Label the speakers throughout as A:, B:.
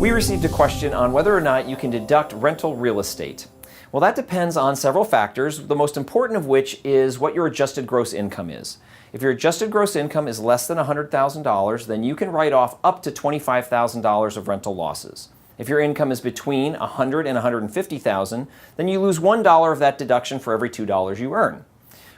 A: We received a question on whether or not you can deduct rental real estate. Well, that depends on several factors, the most important of which is what your adjusted gross income is. If your adjusted gross income is less than $100,000, then you can write off up to $25,000 of rental losses. If your income is between $100,000 and $150,000, then you lose $1 of that deduction for every $2 you earn.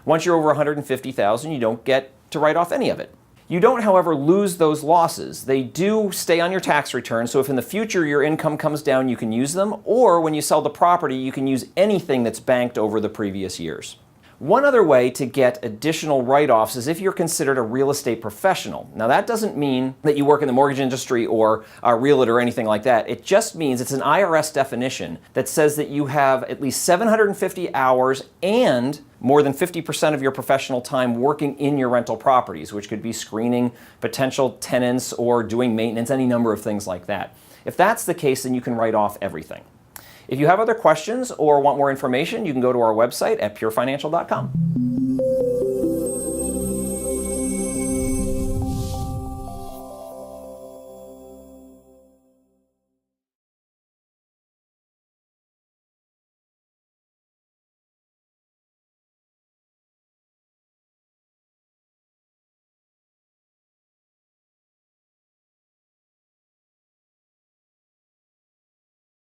A: Once you're over $150,000, you don't get to write off any of it. You don't, however, lose those losses. They do stay on your tax return, so if in the future your income comes down, you can use them, or when you sell the property, you can use anything that's banked over the previous years. One other way to get additional write-offs is if you're considered a real estate professional. Now that doesn't mean that you work in the mortgage industry or a realtor or anything like that. It just means it's an IRS definition that says that you have at least 750 hours and more than 50% of your professional time working in your rental properties, which could be screening potential tenants or doing maintenance, any number of things like that. If that's the case, then you can write off everything. If you have other questions or want more information, you can go to our website at purefinancial.com.